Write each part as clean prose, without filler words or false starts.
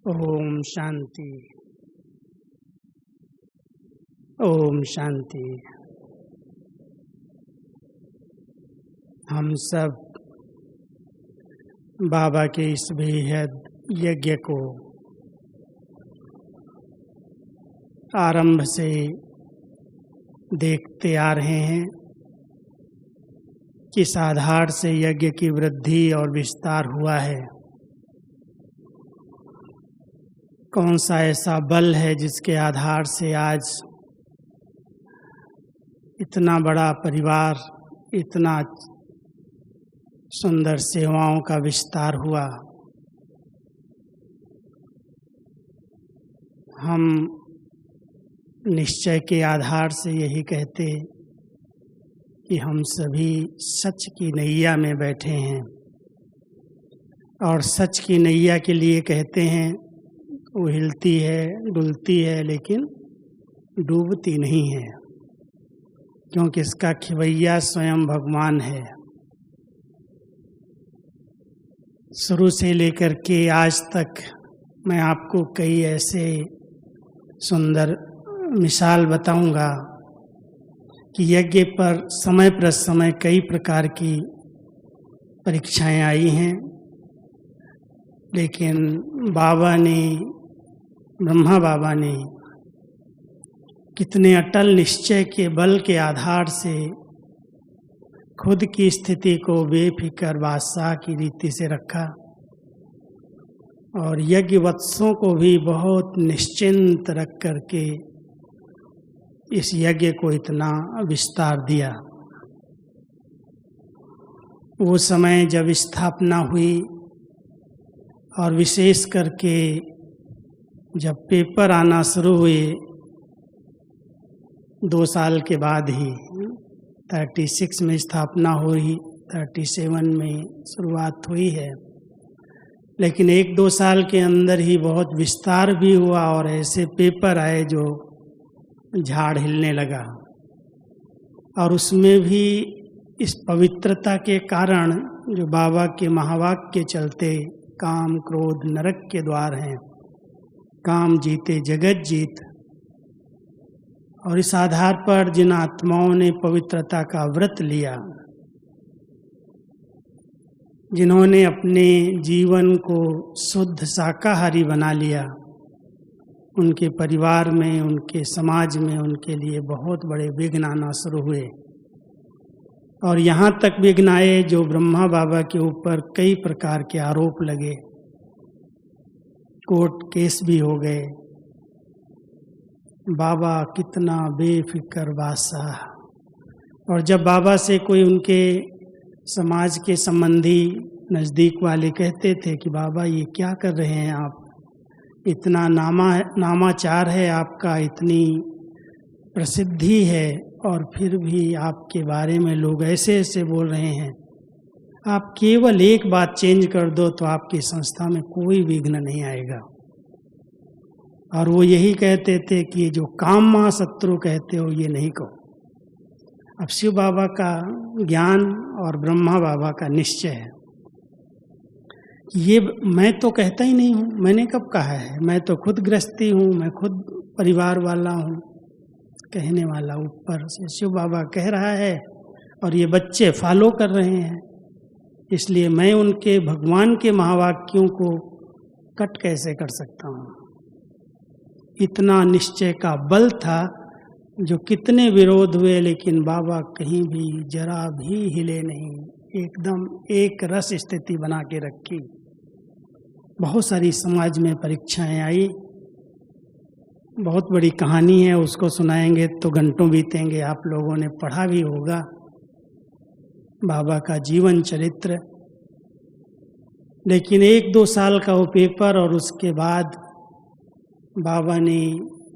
ओम शांति। ओम शांति। हम सब बाबा के इस बेहद यज्ञ को आरंभ से देखते आ रहे हैं। किस आधार से यज्ञ की वृद्धि और विस्तार हुआ है, कौन सा ऐसा बल है जिसके आधार से आज इतना बड़ा परिवार, इतना सुंदर सेवाओं का विस्तार हुआ। हम निश्चय के आधार से यही कहते कि हम सभी सच की नैया में बैठे हैं, और सच की नैया के लिए कहते हैं वो हिलती है, डुलती है, लेकिन डूबती नहीं है, क्योंकि इसका खिवैया स्वयं भगवान है। शुरू से लेकर के आज तक मैं आपको कई ऐसे सुंदर मिसाल बताऊंगा कि यज्ञ पर समय प्रसमय कई प्रकार की परीक्षाएं आई हैं, लेकिन ब्रह्मा बाबा ने कितने अटल निश्चय के बल के आधार से खुद की स्थिति को बेफिक्र बादशाह की रीति से रखा, और यज्ञ वत्सों को भी बहुत निश्चिंत रख करके इस यज्ञ को इतना विस्तार दिया। वो समय जब स्थापना हुई, और विशेष करके जब पेपर आना शुरू हुए 2 साल के बाद ही, 36 में स्थापना हुई, 37 में शुरुआत हुई है, लेकिन 1-2 साल के अंदर ही बहुत विस्तार भी हुआ और ऐसे पेपर आए जो झाड़ हिलने लगा। और उसमें भी इस पवित्रता के कारण, जो बाबा के महावाक्य के चलते, काम क्रोध नरक के द्वार हैं, काम जीते जगत जीत, और इस आधार पर जिन आत्माओं ने पवित्रता का व्रत लिया, जिन्होंने अपने जीवन को शुद्ध शाकाहारी बना लिया, उनके परिवार में, उनके समाज में, उनके लिए बहुत बड़े विघ्न आना शुरू हुए। और यहाँ तक विघ्न आए जो ब्रह्मा बाबा के ऊपर कई प्रकार के आरोप लगे, कोर्ट केस भी हो गए। बाबा कितना बेफिक्र बादशाह, और जब बाबा से कोई उनके समाज के संबंधी नज़दीक वाले कहते थे कि बाबा ये क्या कर रहे हैं आप, इतना नामाचार है आपका, इतनी प्रसिद्धि है, और फिर भी आपके बारे में लोग ऐसे ऐसे बोल रहे हैं, आप केवल एक बात चेंज कर दो तो आपकी संस्था में कोई विघ्न नहीं आएगा। और वो यही कहते थे कि जो काम महाशत्रु कहते हो ये नहीं कहो। अब शिव बाबा का ज्ञान और ब्रह्मा बाबा का निश्चय है, ये मैं तो कहता ही नहीं हूँ, मैंने कब कहा है, मैं तो खुद गृहस्थी हूँ, मैं खुद परिवार वाला हूँ, कहने वाला ऊपर से शिव बाबा कह रहा है और ये बच्चे फॉलो कर रहे हैं, इसलिए मैं उनके भगवान के महावाक्यों को कट कैसे कर सकता हूँ। इतना निश्चय का बल था, जो कितने विरोध हुए, लेकिन बाबा कहीं भी जरा भी हिले नहीं, एकदम एक रस स्थिति बना के रखी। बहुत सारी समाज में परीक्षाएं आई, बहुत बड़ी कहानी है, उसको सुनाएंगे तो घंटों बीतेंगे, आप लोगों ने पढ़ा भी होगा बाबा का जीवन चरित्र। लेकिन 1-2 साल का वो पेपर, और उसके बाद बाबा ने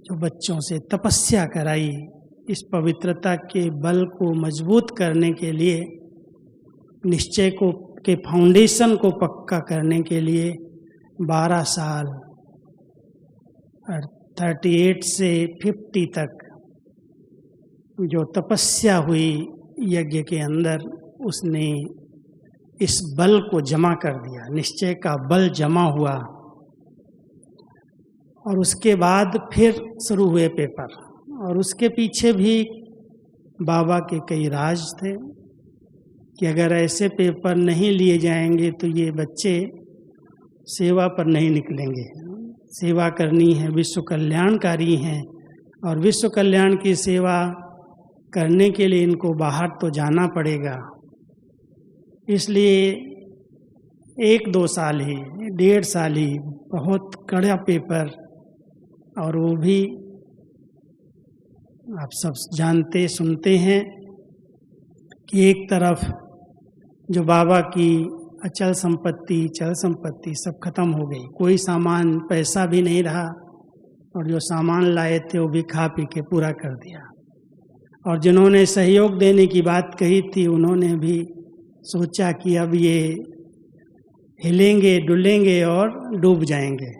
जो बच्चों से तपस्या कराई, इस पवित्रता के बल को मजबूत करने के लिए, निश्चय को के फाउंडेशन को पक्का करने के लिए 12 साल, 38 से 50 तक जो तपस्या हुई यज्ञ के अंदर, उसने इस बल को जमा कर दिया, निश्चय का बल जमा हुआ। और उसके बाद फिर शुरू हुए पेपर, और उसके पीछे भी बाबा के कई राज थे कि अगर ऐसे पेपर नहीं लिए जाएंगे तो ये बच्चे सेवा पर नहीं निकलेंगे। सेवा करनी है, विश्व कल्याणकारी हैं, और विश्व कल्याण की सेवा करने के लिए इनको बाहर तो जाना पड़ेगा। इसलिए 1-2 साल ही, 1.5 साल ही बहुत कड़ा पेपर, और वो भी आप सब जानते सुनते हैं कि एक तरफ जो बाबा की अचल संपत्ति, चल संपत्ति सब खत्म हो गई, कोई सामान पैसा भी नहीं रहा, और जो सामान लाए थे वो भी खा पी के पूरा कर दिया। और जिन्होंने सहयोग देने की बात कही थी उन्होंने भी सोचा कि अब ये हिलेंगे डुलेंगे और डूब जाएंगे,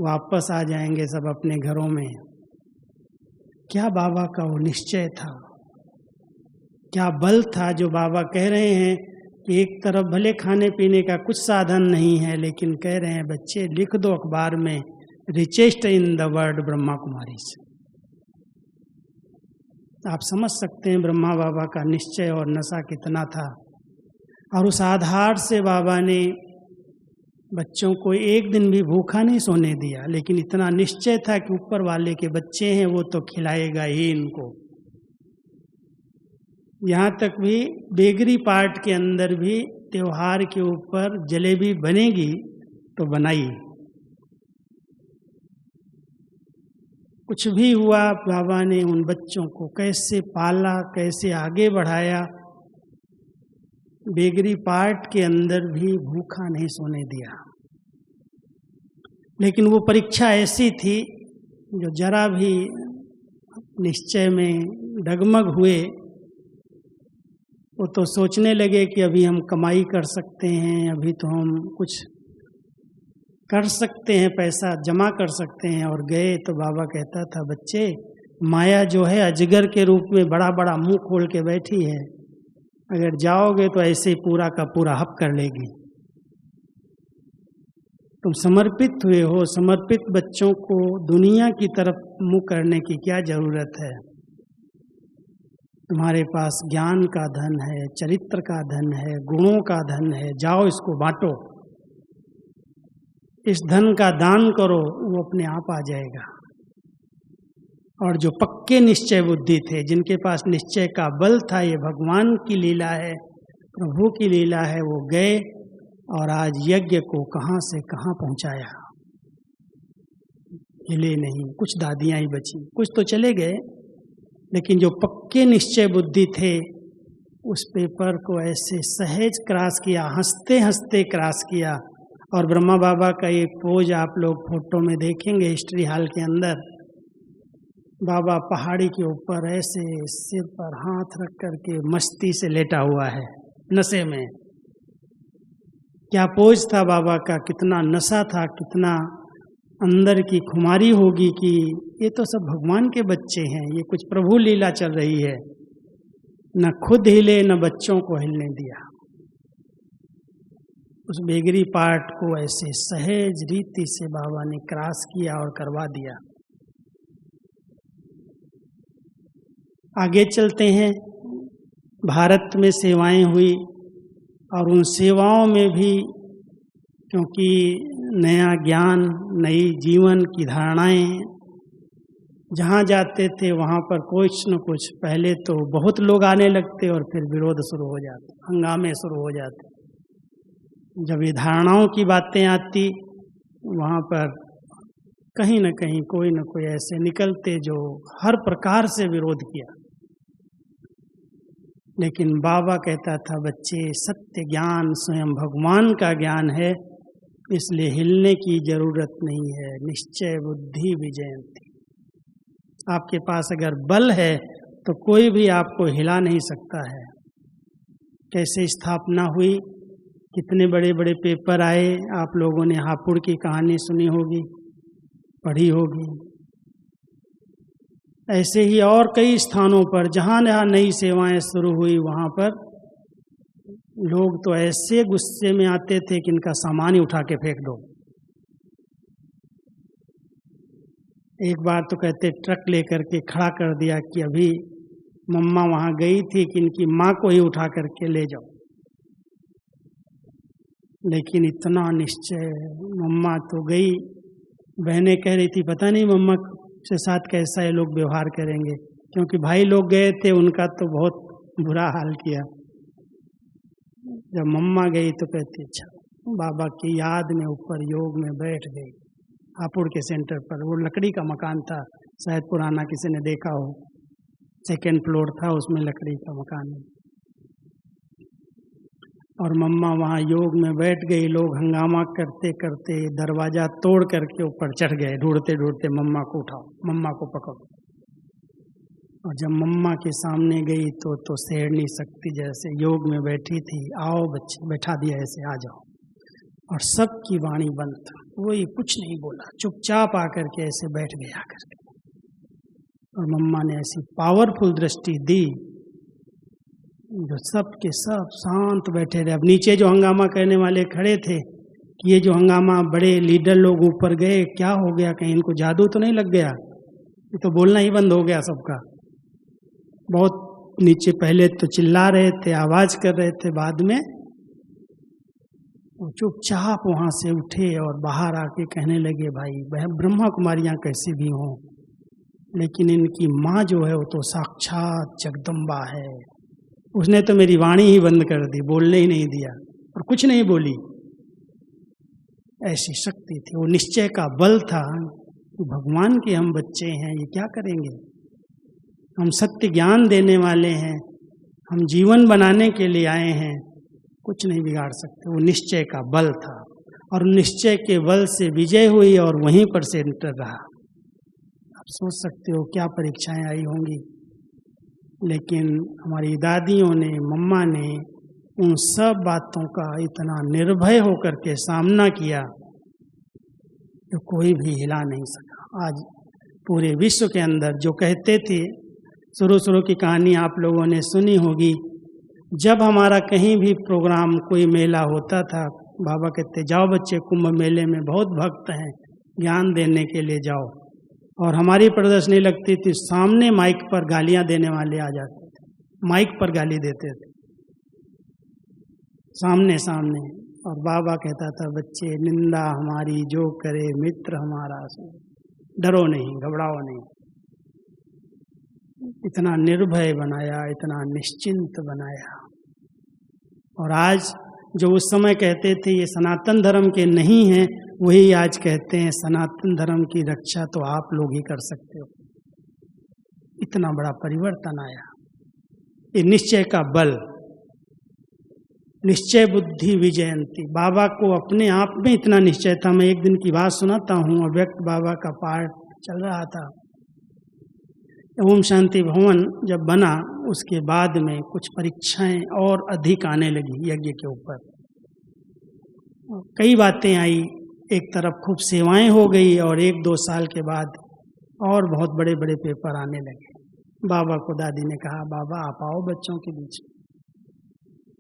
वापस आ जाएंगे सब अपने घरों में। क्या बाबा का वो निश्चय था, क्या बल था जो बाबा कह रहे हैं कि एक तरफ भले खाने पीने का कुछ साधन नहीं है, लेकिन कह रहे हैं बच्चे लिख दो अखबार में, richest in the world Brahma Kumari से। आप समझ सकते हैं ब्रह्मा बाबा का निश्चय और नशा कितना था। और उस आधार से बाबा ने बच्चों को एक दिन भी भूखा नहीं सोने दिया, लेकिन इतना निश्चय था कि ऊपर वाले के बच्चे हैं वो तो खिलाएगा ही इनको। यहाँ तक भी बेगरी पार्ट के अंदर भी त्योहार के ऊपर जलेबी बनेगी तो बनाई। कुछ भी हुआ, बाबा ने उन बच्चों को कैसे पाला, कैसे आगे बढ़ाया, बेगरी पार्ट के अंदर भी भूखा नहीं सोने दिया। लेकिन वो परीक्षा ऐसी थी जो जरा भी निश्चय में डगमग हुए वो तो सोचने लगे कि अभी हम कमाई कर सकते हैं, अभी तो हम कुछ कर सकते हैं, पैसा जमा कर सकते हैं। और गए तो बाबा कहता था बच्चे, माया जो है अजगर के रूप में बड़ा बड़ा मुंह खोल के बैठी है, अगर जाओगे तो ऐसे ही पूरा का पूरा हप कर लेगी। तुम समर्पित हुए हो, समर्पित बच्चों को दुनिया की तरफ मुंह करने की क्या जरूरत है। तुम्हारे पास ज्ञान का धन है, चरित्र का धन है, गुणों का धन है, जाओ इसको बांटो, इस धन का दान करो, वो अपने आप आ जाएगा। और जो पक्के निश्चय बुद्धि थे, जिनके पास निश्चय का बल था, ये भगवान की लीला है, प्रभु की लीला है, वो गए और आज यज्ञ को कहाँ से कहाँ पहुंचाया। हिले नहीं, कुछ दादियां ही बची, कुछ तो चले गए, लेकिन जो पक्के निश्चय बुद्धि थे उस पेपर को ऐसे सहज क्रॉस किया, हंसते हंसते क्रॉस किया। और ब्रह्मा बाबा का एक पोज आप लोग फोटो में देखेंगे हिस्ट्री हॉल के अंदर, बाबा पहाड़ी के ऊपर ऐसे सिर पर हाथ रख करके मस्ती से लेटा हुआ है, नशे में। क्या पोज था बाबा का, कितना नशा था, कितना अंदर की खुमारी होगी कि ये तो सब भगवान के बच्चे हैं, ये कुछ प्रभु लीला चल रही है। न खुद हिले न बच्चों को हिलने दिया। उस बेगरी पार्ट को ऐसे सहज रीति से बाबा ने क्रॉस किया और करवा दिया। आगे चलते हैं। भारत में सेवाएं हुई और उन सेवाओं में भी क्योंकि नया ज्ञान, नई जीवन की धारणाएं, जहाँ जाते थे वहाँ पर कुछ न कुछ, पहले तो बहुत लोग आने लगते और फिर विरोध शुरू हो जाते, हंगामे शुरू हो जाते। जब ये धारणाओं की बातें आती वहाँ पर कहीं न कहीं कोई न कोई ऐसे निकलते जो हर प्रकार से विरोध किया। लेकिन बाबा कहता था बच्चे, सत्य ज्ञान स्वयं भगवान का ज्ञान है, इसलिए हिलने की जरूरत नहीं है। निश्चय बुद्धि विजयंती। आपके पास अगर बल है तो कोई भी आपको हिला नहीं सकता है। कैसे स्थापना हुई, कितने बड़े बड़े पेपर आए, आप लोगों ने हापुड़ की कहानी सुनी होगी, पढ़ी होगी। ऐसे ही और कई स्थानों पर जहाँ जहाँ नई सेवाएं शुरू हुई वहाँ पर लोग तो ऐसे गुस्से में आते थे कि इनका सामान ही उठा के फेंक दो। एक बार तो कहते ट्रक लेकर के खड़ा कर दिया कि अभी मम्मा वहाँ गई थी कि इनकी माँ को ही उठा करके ले जाओ। लेकिन इतना निश्चय, मम्मा तो गई, बहनें कह रही थी पता नहीं मम्मा के साथ कैसा ये लोग व्यवहार करेंगे, क्योंकि भाई लोग गए थे उनका तो बहुत बुरा हाल किया। जब मम्मा गई तो कहती अच्छा, बाबा की याद में ऊपर योग में बैठ गई हापुड़ के सेंटर पर। वो लकड़ी का मकान था, शायद पुराना किसी ने देखा हो, 2nd फ्लोर था, उसमें लकड़ी का मकान। और मम्मा वहाँ योग में बैठ गई। लोग हंगामा करते करते दरवाजा तोड़ करके ऊपर चढ़ गए, ढूंढते ढूंढते मम्मा को उठाओ, मम्मा को पकड़ो। और जब मम्मा के सामने गई तो शेरनी शक्ति जैसे योग में बैठी थी, आओ बच्चे, बैठा दिया ऐसे, आ जाओ। और सबकी वाणी बंद था, कोई कुछ नहीं बोला, चुपचाप आकर के ऐसे बैठ गए आकर के। और मम्मा ने ऐसी पावरफुल दृष्टि दी जो सब के सब शांत बैठे रहे। अब नीचे जो हंगामा करने वाले खड़े थे कि ये जो हंगामा, बड़े लीडर लोग ऊपर गए, क्या हो गया, कहीं इनको जादू तो नहीं लग गया, ये तो बोलना ही बंद हो गया सबका। बहुत नीचे पहले तो चिल्ला रहे थे, आवाज कर रहे थे, बाद में वो चुपचाप वहां से उठे और बाहर आके कहने लगे भाई ब्रह्मा कुमारियां कैसे भी हों, लेकिन इनकी माँ जो है वो तो साक्षात जगदम्बा है। उसने तो मेरी वाणी ही बंद कर दी, बोलने ही नहीं दिया और कुछ नहीं बोली। ऐसी शक्ति थी, वो निश्चय का बल था कि भगवान के हम बच्चे हैं, ये क्या करेंगे, हम सत्य ज्ञान देने वाले हैं, हम जीवन बनाने के लिए आए हैं, कुछ नहीं बिगाड़ सकते। वो निश्चय का बल था और निश्चय के बल से विजय हुई और वहीं पर सेंटर रहा। आप सोच सकते हो क्या परीक्षाएं आई होंगी, लेकिन हमारी दादियों ने, मम्मा ने उन सब बातों का इतना निर्भय होकर के सामना किया जो कोई भी हिला नहीं सका। आज पूरे विश्व के अंदर जो कहते थे, शुरू की कहानी आप लोगों ने सुनी होगी, जब हमारा कहीं भी प्रोग्राम, कोई मेला होता था, बाबा कहते जाओ बच्चे, कुंभ मेले में बहुत भक्त हैं, ज्ञान देने के लिए जाओ। और हमारी प्रदर्शनी लगती थी, सामने माइक पर गालियां देने वाले आ जाते थे, माइक पर गाली देते थे सामने सामने। और बाबा कहता था बच्चे, निंदा हमारी जो करे मित्र हमारा सुने, डरो नहीं, घबराओ नहीं। इतना निर्भय बनाया, इतना निश्चिंत बनाया। और आज जो उस समय कहते थे ये सनातन धर्म के नहीं हैं, वही आज कहते हैं सनातन धर्म की रक्षा तो आप लोग ही कर सकते हो। इतना बड़ा परिवर्तन आया। ये निश्चय का बल, निश्चय बुद्धि विजयंती। बाबा को अपने आप में इतना निश्चय था। मैं एक दिन की बात सुनाता हूँ, अव्यक्त बाबा का पाठ चल रहा था। ओम शांति भवन जब बना उसके बाद में कुछ परीक्षाएं और अधिक आने लगी यज्ञ के ऊपर। कई बातें आई, एक तरफ खूब सेवाएं हो गई और 1-2 साल के बाद और बहुत बड़े बड़े पेपर आने लगे। बाबा को दादी ने कहा, बाबा आप आओ बच्चों के बीच।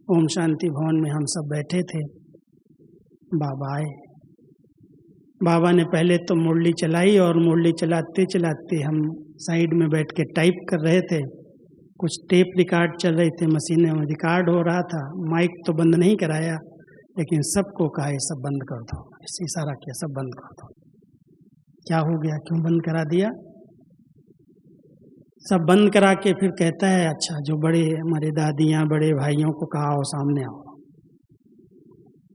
ओम शांति भवन में हम सब बैठे थे, बाबा आए। बाबा ने पहले तो मुरली चलाई और मुरली चलाते चलाते हम साइड में बैठ के टाइप कर रहे थे। कुछ टेप रिकॉर्ड चल रहे थे, मशीनें में रिकॉर्ड हो रहा था। माइक तो बंद नहीं कराया, लेकिन सबको कहा ये सब बंद कर दो, ऐसे इशारा किया, सब बंद कर दो। क्या हो गया, क्यों बंद करा दिया? सब बंद करा के फिर कहता है अच्छा जो बड़े हमारे दादियाँ, बड़े भाइयों को कहा हो सामने आओ।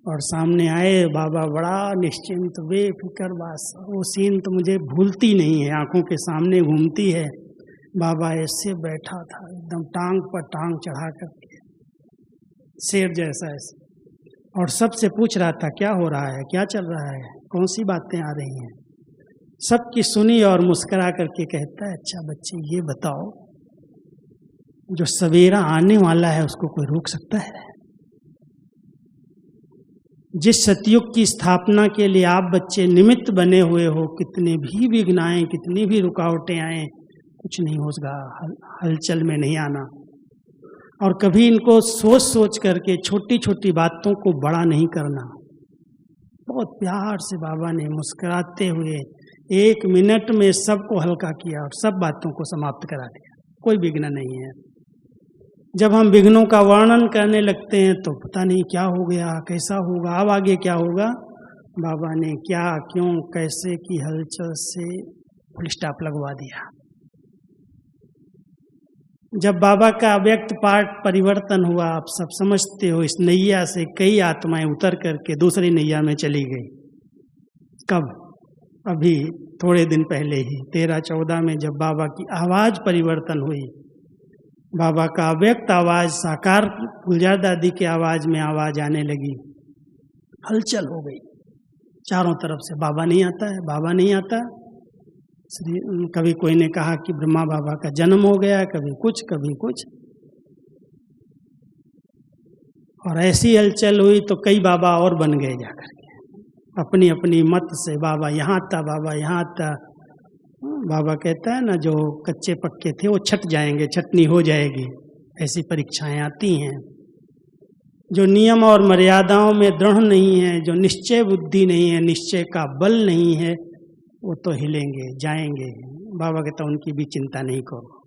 और सामने आए बाबा, बड़ा निश्चिंत बेफिक्र बस। वो सीन तो मुझे भूलती नहीं है, आंखों के सामने घूमती है। बाबा ऐसे बैठा था, एकदम टांग पर टांग चढ़ा करके, शेर जैसा ऐसे, और सबसे पूछ रहा था क्या हो रहा है, क्या चल रहा है, कौन सी बातें आ रही हैं। सबकी सुनी और मुस्कुरा करके कहता है अच्छा बच्चे ये बताओ, जो सवेरा आने वाला है उसको कोई रोक सकता है? जिस सतयुग की स्थापना के लिए आप बच्चे निमित्त बने हुए हो, कितने भी विघ्न आए, कितनी भी रुकावटें आए, कुछ नहीं होगा, हलचल में नहीं आना। और कभी इनको सोच सोच करके छोटी छोटी बातों को बड़ा नहीं करना। बहुत प्यार से बाबा ने मुस्कुराते हुए 1 मिनट में सबको हल्का किया और सब बातों को समाप्त करा दिया, कोई विघ्न नहीं है। जब हम विघ्नों का वर्णन करने लगते हैं तो पता नहीं क्या हो गया, कैसा होगा, अब आगे क्या होगा। बाबा ने क्या, क्यों, कैसे की हलचल से फुल स्टॉप लगवा दिया। जब बाबा का अव्यक्त पाठ परिवर्तन हुआ, आप सब समझते हो, इस नैया से कई आत्माएं उतर करके दूसरी नैया में चली गई। कब? अभी थोड़े दिन पहले ही 13-14 में जब बाबा की आवाज परिवर्तन हुई, बाबा का अव्यक्त आवाज साकार गुलजार दादी की आवाज में आवाज आने लगी, हलचल हो गई चारों तरफ से। बाबा नहीं आता है, बाबा नहीं आता। कभी कोई ने कहा कि ब्रह्मा बाबा का जन्म हो गया, कभी कुछ कभी कुछ, और ऐसी हलचल हुई तो कई बाबा और बन गए जाकर के अपनी अपनी मत से। बाबा यहाँ था, बाबा यहाँ था। बाबा कहता है ना, जो कच्चे पक्के थे वो छट जाएंगे, छटनी हो जाएगी। ऐसी परीक्षाएं आती हैं। जो नियम और मर्यादाओं में दृढ़ नहीं है, जो निश्चय बुद्धि नहीं है, निश्चय का बल नहीं है, वो तो हिलेंगे, जाएंगे। बाबा कहता उनकी भी चिंता नहीं करो।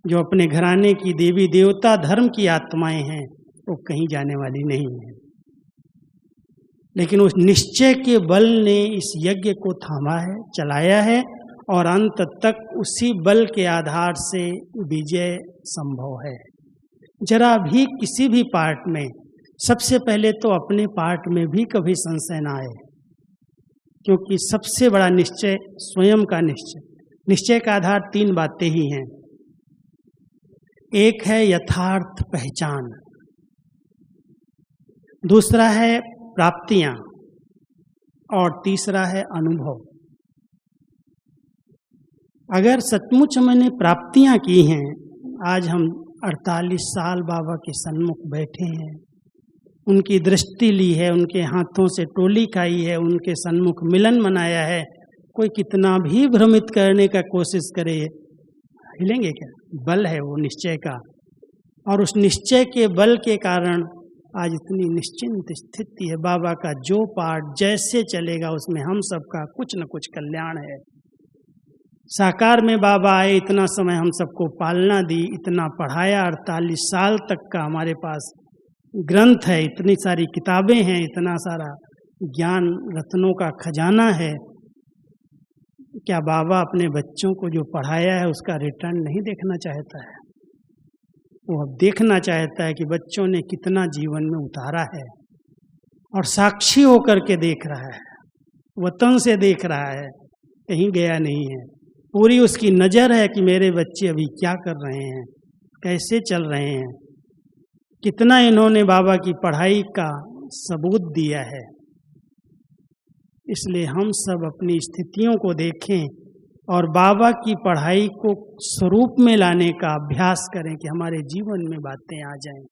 जो अपने घराने की देवी देवता धर्म की आत्माएं हैं वो कहीं जाने वाली नहीं है। लेकिन उस निश्चय के बल ने इस यज्ञ को थामा है, चलाया है, और अंत तक उसी बल के आधार से विजय संभव है। जरा भी किसी भी पार्ट में, सबसे पहले तो अपने पार्ट में भी कभी संशय ना आए, क्योंकि सबसे बड़ा निश्चय स्वयं का निश्चय। निश्चय का आधार 3 बातें ही हैं। एक है यथार्थ पहचान, दूसरा है प्राप्तियां, और तीसरा है अनुभव। अगर सचमुच मैंने प्राप्तियां की हैं, आज हम 48 साल बाबा के सन्मुख बैठे हैं, उनकी दृष्टि ली है, उनके हाथों से टोली खाई है, उनके सन्मुख मिलन मनाया है। कोई कितना भी भ्रमित करने का कोशिश करे, हिलेंगे क्या? बल है वो निश्चय का, और उस निश्चय के बल के कारण आज इतनी निश्चिंत स्थिति है। बाबा का जो पाठ जैसे चलेगा उसमें हम सबका कुछ न कुछ कल्याण है। साकार में बाबा आए, इतना समय हम सबको पालना दी, इतना पढ़ाया, 48 साल तक का हमारे पास ग्रंथ है, इतनी सारी किताबें हैं, इतना सारा ज्ञान रत्नों का खजाना है। क्या बाबा अपने बच्चों को जो पढ़ाया है उसका रिटर्न नहीं देखना चाहता है? वो अब देखना चाहता है कि बच्चों ने कितना जीवन में उतारा है, और साक्षी होकर के देख रहा है, वतन से देख रहा है, कहीं गया नहीं है। पूरी उसकी नज़र है कि मेरे बच्चे अभी क्या कर रहे हैं, कैसे चल रहे हैं, कितना इन्होंने बाबा की पढ़ाई का सबूत दिया है। इसलिए हम सब अपनी स्थितियों को देखें और बाबा की पढ़ाई को स्वरूप में लाने का अभ्यास करें कि हमारे जीवन में बातें आ जाएं।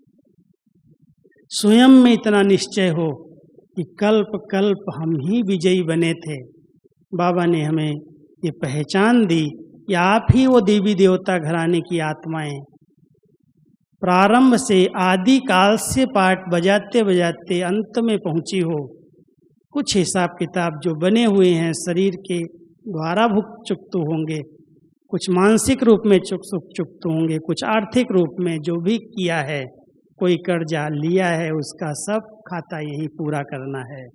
स्वयं में इतना निश्चय हो कि कल्प कल्प हम ही विजयी बने थे। बाबा ने हमें ये पहचान दी कि आप ही वो देवी देवता घराने की आत्माएं, प्रारंभ से आदि काल से पाठ बजाते बजाते अंत में पहुंची हो। कुछ हिसाब किताब जो बने हुए हैं शरीर के द्वारा भुगत चुकते होंगे, कुछ मानसिक रूप में चुकते होंगे, कुछ आर्थिक रूप में जो भी किया है, कोई कर्जा लिया है, उसका सब खाता यही पूरा करना है।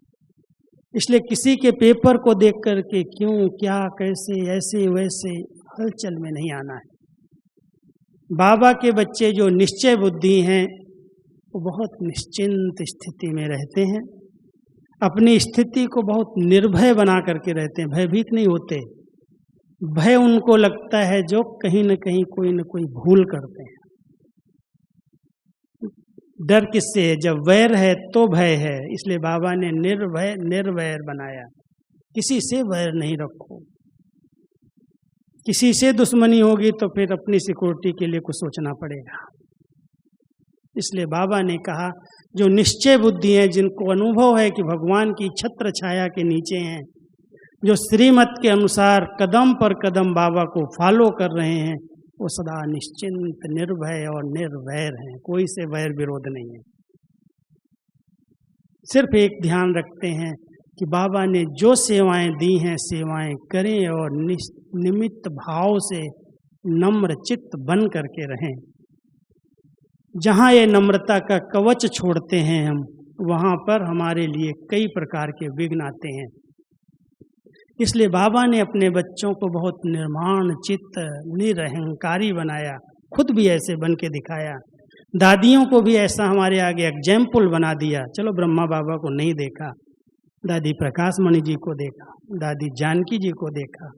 इसलिए किसी के पेपर को देख करके क्यों, क्या, कैसे, ऐसे वैसे हलचल में नहीं आना है। बाबा के बच्चे जो निश्चय बुद्धि हैं वो बहुत निश्चिंत स्थिति में रहते हैं, अपनी स्थिति को बहुत निर्भय बना करके रहते हैं, भयभीत नहीं होते। भय उनको लगता है जो कहीं न कहीं कोई न कोई भूल करते हैं। डर किससे है? जब वैर है तो भय है। इसलिए बाबा ने निर्भय निर्वैर बनाया। किसी से वैर नहीं रखो। किसी से दुश्मनी होगी तो फिर अपनी सिक्योरिटी के लिए कुछ सोचना पड़ेगा। इसलिए बाबा ने कहा जो निश्चय बुद्धि है, जिनको अनुभव है कि भगवान की छत्र छाया के नीचे हैं, जो श्रीमत के अनुसार कदम पर कदम बाबा को फॉलो कर रहे हैं, वो सदा निश्चिंत निर्भय और निर्वैर हैं। कोई से वैर विरोध नहीं है। सिर्फ एक ध्यान रखते हैं कि बाबा ने जो सेवाएं दी हैं सेवाएं करें और निमित्त भाव से नम्र चित्त बन करके रहें। जहाँ ये नम्रता का कवच छोड़ते हैं हम, वहाँ पर हमारे लिए कई प्रकार के विघ्न आते हैं। इसलिए बाबा ने अपने बच्चों को बहुत निर्माण चित्त निरहंकारी बनाया, खुद भी ऐसे बन के दिखाया। दादियों को भी ऐसा हमारे आगे एग्जाम्पल बना दिया। चलो ब्रह्मा बाबा को नहीं देखा, दादी प्रकाश मणि जी को देखा, दादी जानकी जी को देखा,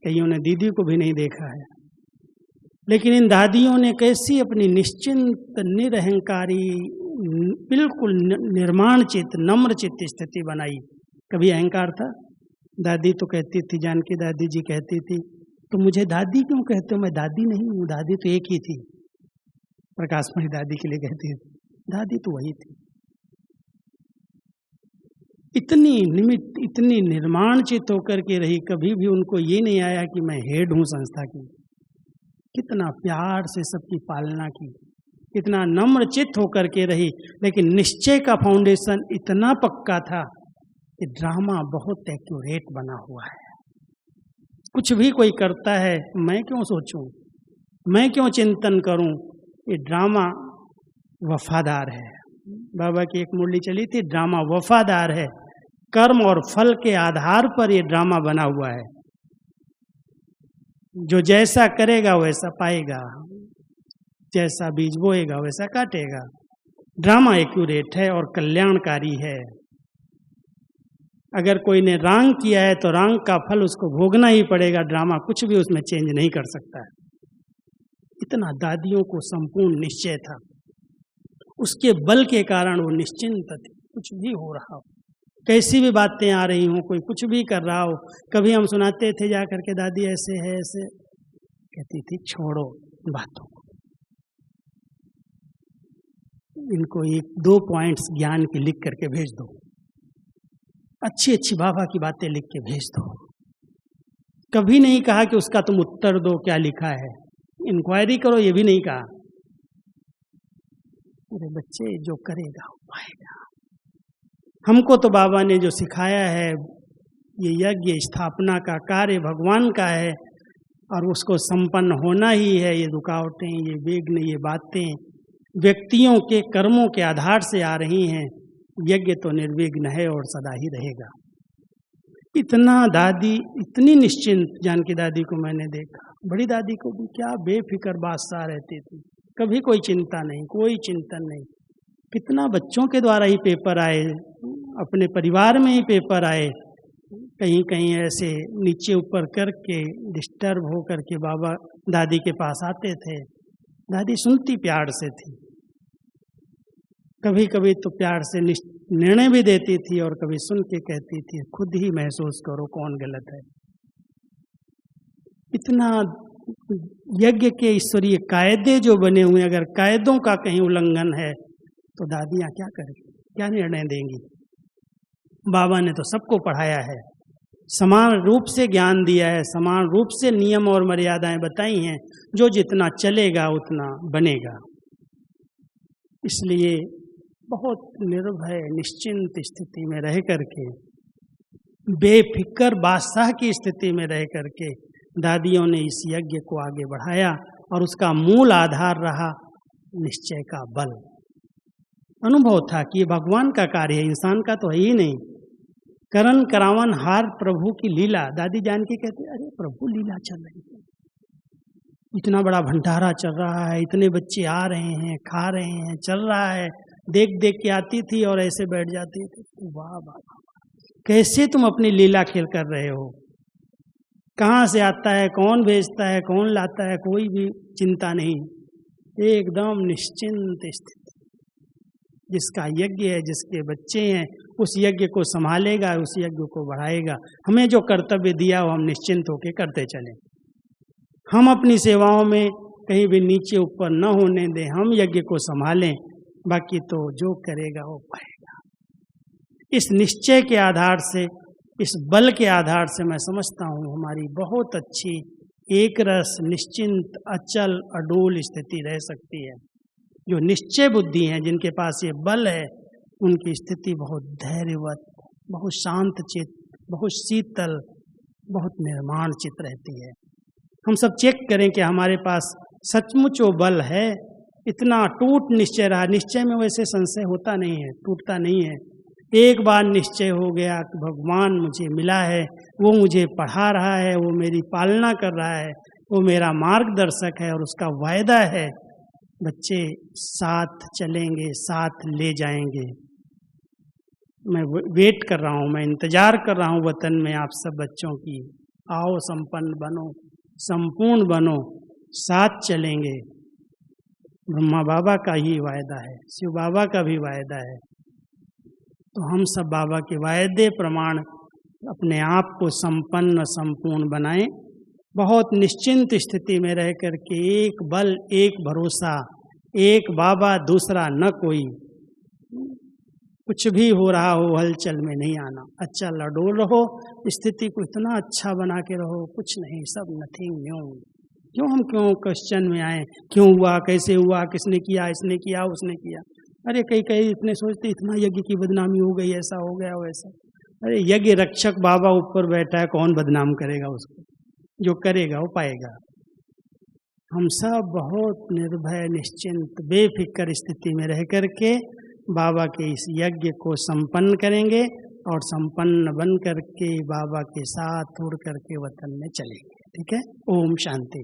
कईयों ने दीदी को भी नहीं देखा है, लेकिन इन दादियों ने कैसी अपनी निश्चिंत निरहंकारी बिल्कुल निर्माण चित्त नम्र चित्त स्थिति बनाई। कभी अहंकार था? दादी तो कहती थी, जानकी दादी जी कहती थी, तो मुझे दादी क्यों कहते हो, मैं दादी नहीं हूँ, दादी तो एक ही थी। प्रकाश मणि दादी के लिए कहती थी, दादी तो वही थी। इतनी निमित्त इतनी निर्माण चित्त होकर के रही, कभी भी उनको ये नहीं आया कि मैं हेड हूँ संस्था की। कितना प्यार से सबकी पालना की, कितना नम्र चित्त होकर के रही, लेकिन निश्चय का फाउंडेशन इतना पक्का था कि ड्रामा बहुत एक्यूरेट बना हुआ है। कुछ भी कोई करता है, मैं क्यों सोचूं, मैं क्यों चिंतन करूं, ये ड्रामा वफादार है। बाबा की एक मुरली चली थी, ड्रामा वफादार है, कर्म और फल के आधार पर ये ड्रामा बना हुआ है। जो जैसा करेगा वैसा पाएगा, जैसा बीज बोएगा वैसा काटेगा। ड्रामा एक्यूरेट है और कल्याणकारी है। अगर कोई ने रांग किया है तो रांग का फल उसको भोगना ही पड़ेगा, ड्रामा कुछ भी उसमें चेंज नहीं कर सकता है। इतना दादियों को संपूर्ण निश्चय था, उसके बल के कारण वो निश्चिंत थे। कुछ भी हो रहा हो, कैसी भी बातें आ रही हों, कोई कुछ भी कर रहा हो, कभी हम सुनाते थे जा करके, दादी ऐसे है ऐसे, कहती थी छोड़ो बातों को, इनको एक दो पॉइंट्स ज्ञान के लिख करके भेज दो, अच्छी अच्छी बाबा की बातें लिख के भेज दो। कभी नहीं कहा कि उसका तुम उत्तर दो क्या लिखा है, इंक्वायरी करो, ये भी नहीं कहा। मेरे बच्चे जो करेगा वो पाएगा। हमको तो बाबा ने जो सिखाया है, ये यज्ञ स्थापना का कार्य भगवान का है और उसको संपन्न होना ही है। ये रुकावटें, ये विघ्न, ये बातें व्यक्तियों के कर्मों के आधार से आ रही हैं। यज्ञ तो निर्विघ्न है और सदा ही रहेगा। इतना दादी इतनी निश्चिंत, जानकी दादी को मैंने देखा, बड़ी दादी को भी क्या बेफिक्र बादशाह रहती थी, कभी कोई चिंता नहीं, कोई चिंतन नहीं। कितना बच्चों के द्वारा ही पेपर आए, अपने परिवार में ही पेपर आए, कहीं कहीं ऐसे नीचे ऊपर करके डिस्टर्ब हो करके बाबा दादी के पास आते थे। दादी सुनती प्यार से थी, कभी कभी तो प्यार से निर्णय भी देती थी और कभी सुन के कहती थी खुद ही महसूस करो कौन गलत है। इतना यज्ञ के ईश्वरीय कायदे जो बने हुए, अगर कायदों का कहीं उल्लंघन है तो दादियाँ क्या करेंगी, क्या निर्णय देंगी। बाबा ने तो सबको पढ़ाया है, समान रूप से ज्ञान दिया है, समान रूप से नियम और मर्यादाएं बताई हैं, जो जितना चलेगा उतना बनेगा। इसलिए बहुत निर्भय निश्चिंत स्थिति में रह करके, बेफिक्र बादशाह की स्थिति में रह करके दादियों ने इस यज्ञ को आगे बढ़ाया और उसका मूल आधार रहा निश्चय का बल। अनुभव था कि ये भगवान का कार्य है, इंसान का तो है ही नहीं। करण करावन हार प्रभु की लीला। दादी जानकी कहते अरे प्रभु लीला चल रही है, इतना बड़ा भंडारा चल रहा है, इतने बच्चे आ रहे हैं, खा रहे हैं, चल रहा है। देख देख के आती थी और ऐसे बैठ जाती थी। वाह बाबा, कैसे तुम अपनी लीला खेल कर रहे हो। कहाँ से आता है, कौन भेजता है, कौन लाता है, कोई भी चिंता नहीं, एकदम निश्चिंत स्थिति। जिसका यज्ञ है, जिसके बच्चे हैं, उस यज्ञ को संभालेगा, उस यज्ञ को बढ़ाएगा। हमें जो कर्तव्य दिया हो हम निश्चिंत होकर करते चलें। हम अपनी सेवाओं में कहीं भी नीचे ऊपर न होने दें, हम यज्ञ को संभालें, बाकी तो जो करेगा वो पाएगा। इस निश्चय के आधार से, इस बल के आधार से मैं समझता हूँ हमारी बहुत अच्छी एक रस निश्चिंत अचल अडोल स्थिति रह सकती है। जो निश्चय बुद्धि हैं, जिनके पास ये बल है, उनकी स्थिति बहुत धैर्यवत, बहुत शांत चित्त, बहुत शीतल, बहुत निर्माण चित्त रहती है। हम सब चेक करें कि हमारे पास सचमुच वो बल है, इतना टूट निश्चय रहा। निश्चय में वैसे संशय होता नहीं है, टूटता नहीं है। एक बार निश्चय हो गया कि भगवान मुझे मिला है, वो मुझे पढ़ा रहा है, वो मेरी पालना कर रहा है, वो मेरा मार्गदर्शक है और उसका वायदा है बच्चे साथ चलेंगे, साथ ले जाएंगे। मैं वेट कर रहा हूँ, मैं इंतजार कर रहा हूँ वतन में आप सब बच्चों की। आओ संपन्न बनो, संपूर्ण बनो, साथ चलेंगे। ब्रह्मा बाबा का ही वायदा है, शिव बाबा का भी वायदा है। तो हम सब बाबा के वायदे प्रमाण अपने आप को संपन्न संपूर्ण बनाएं। बहुत निश्चिंत स्थिति में रह करके एक बल, एक भरोसा, एक बाबा, दूसरा न कोई। कुछ भी हो रहा हो हलचल में नहीं आना, अच्छा लडोल रहो, स्थिति को इतना अच्छा बना के रहो, कुछ नहीं, सब नथिंग न्यू। हम क्यों क्वेश्चन में आए, क्यों हुआ, कैसे हुआ, किसने किया, इसने किया, उसने किया। अरे कई इतने सोचते इतना यज्ञ की बदनामी हो गई, ऐसा हो गया वैसा। अरे यज्ञ रक्षक बाबा ऊपर बैठा है, कौन बदनाम करेगा उसको? जो करेगा वो पाएगा। हम सब बहुत निर्भय, निश्चिंत, बेफिक्र स्थिति में रह करके बाबा के इस यज्ञ को संपन्न करेंगे और संपन्न बन करके बाबा के साथ उड़ करके वतन में चलेंगे। ठीक है। ओम शांति।